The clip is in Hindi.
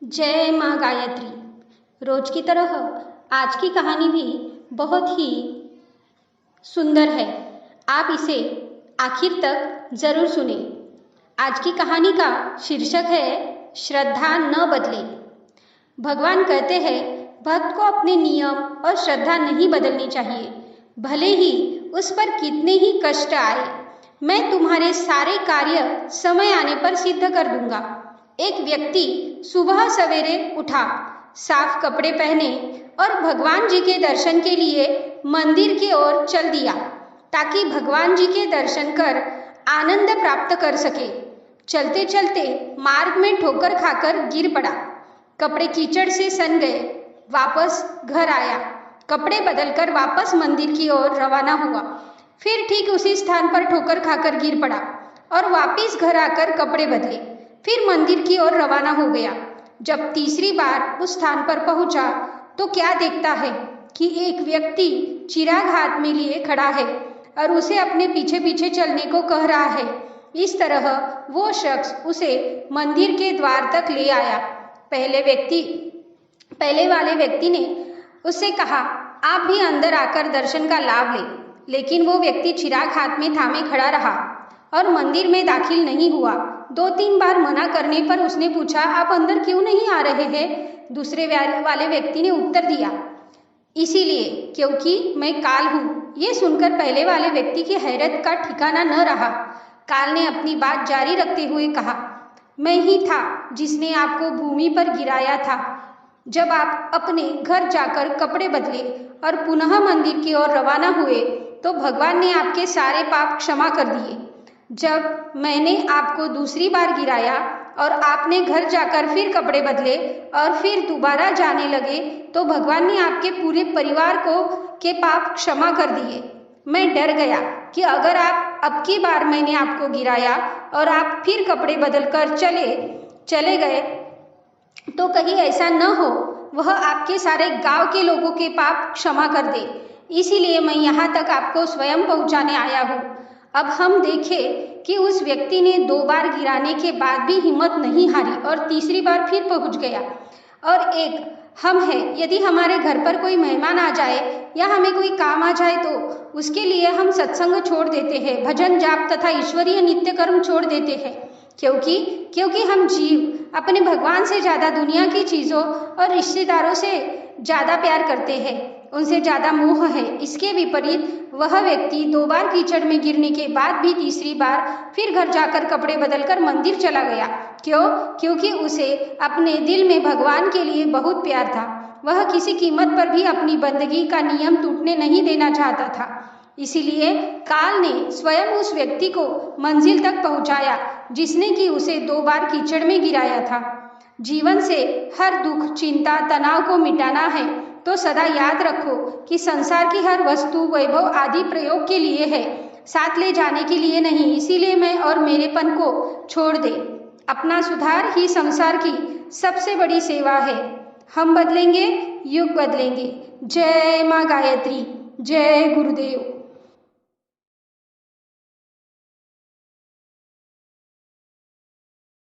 जय माँ गायत्री। रोज की तरह आज की कहानी भी बहुत ही सुंदर है। आप इसे आखिर तक जरूर सुने। आज की कहानी का शीर्षक है श्रद्धा न बदले। भगवान कहते हैं भक्त को अपने नियम और श्रद्धा नहीं बदलनी चाहिए, भले ही उस पर कितने ही कष्ट आए। मैं तुम्हारे सारे कार्य समय आने पर सिद्ध कर दूंगा। एक व्यक्ति सुबह सवेरे उठा, साफ कपड़े पहने और भगवान जी के दर्शन के लिए मंदिर की ओर चल दिया, ताकि भगवान जी के दर्शन कर आनंद प्राप्त कर सके। चलते चलते मार्ग में ठोकर खाकर गिर पड़ा, कपड़े कीचड़ से सन गए। वापस घर आया, कपड़े बदलकर वापस मंदिर की ओर रवाना हुआ। फिर ठीक उसी स्थान पर ठोकर खाकर गिर पड़ा और वापस घर आकर कपड़े बदले, फिर मंदिर की ओर रवाना हो गया। जब तीसरी बार उस स्थान पर पहुंचा तो क्या देखता है कि एक व्यक्ति चिराग हाथ में लिए खड़ा है और उसे अपने पीछे पीछे चलने को कह रहा है। इस तरह वो शख्स उसे मंदिर के द्वार तक ले आया। पहले वाले व्यक्ति ने उससे कहा, आप भी अंदर आकर दर्शन का लाभ ले। लेकिन वो व्यक्ति चिराग हाथ में थामे खड़ा रहा और मंदिर में दाखिल नहीं हुआ। 2-3 बार मना करने पर उसने पूछा, आप अंदर क्यों नहीं आ रहे हैं? दूसरे वाले व्यक्ति ने उत्तर दिया, इसीलिए क्योंकि मैं काल हूँ। ये सुनकर पहले वाले व्यक्ति की हैरत का ठिकाना न रहा। काल ने अपनी बात जारी रखते हुए कहा, मैं ही था जिसने आपको भूमि पर गिराया था। जब आप अपने घर जाकर कपड़े बदले और पुनः मंदिर की ओर रवाना हुए तो भगवान ने आपके सारे पाप क्षमा कर दिए। जब मैंने आपको दूसरी बार गिराया और आपने घर जाकर फिर कपड़े बदले और फिर दोबारा जाने लगे तो भगवान ने आपके पूरे परिवार के पाप क्षमा कर दिए। मैं डर गया कि अगर आप अब की बार मैंने आपको गिराया और आप फिर कपड़े बदलकर चले गए तो कहीं ऐसा न हो वह आपके सारे गांव के लोगों के पाप क्षमा कर दे। इसीलिए मैं यहाँ तक आपको स्वयं पहुँचाने आया हूँ। अब हम देखें कि उस व्यक्ति ने 2 बार गिराने के बाद भी हिम्मत नहीं हारी और तीसरी बार फिर पहुंच गया। और एक हम हैं, यदि हमारे घर पर कोई मेहमान आ जाए या हमें कोई काम आ जाए तो उसके लिए हम सत्संग छोड़ देते हैं, भजन जाप तथा ईश्वरीय नित्य कर्म छोड़ देते हैं, क्योंकि हम जीव अपने भगवान से ज़्यादा दुनिया की चीज़ों और रिश्तेदारों से ज़्यादा प्यार करते हैं, उनसे ज़्यादा मोह है। इसके विपरीत वह व्यक्ति 2 बार कीचड़ में गिरने के बाद भी तीसरी बार फिर घर जाकर कपड़े बदलकर मंदिर चला गया। क्योंकि उसे अपने दिल में भगवान के लिए बहुत प्यार था। वह किसी कीमत पर भी अपनी बंदगी का नियम टूटने नहीं देना चाहता था। इसीलिए काल ने स्वयं उस व्यक्ति को मंजिल तक पहुंचाया जिसने कि उसे 2 बार कीचड़ में गिराया था। जीवन से हर दुख, चिंता, तनाव को मिटाना है तो सदा याद रखो कि संसार की हर वस्तु, वैभव आदि प्रयोग के लिए है, साथ ले जाने के लिए नहीं। इसीलिए मैं और मेरेपन को छोड़ दे। अपना सुधार ही संसार की सबसे बड़ी सेवा है। हम बदलेंगे, युग बदलेंगे। जय माँ गायत्री। जय गुरुदेव।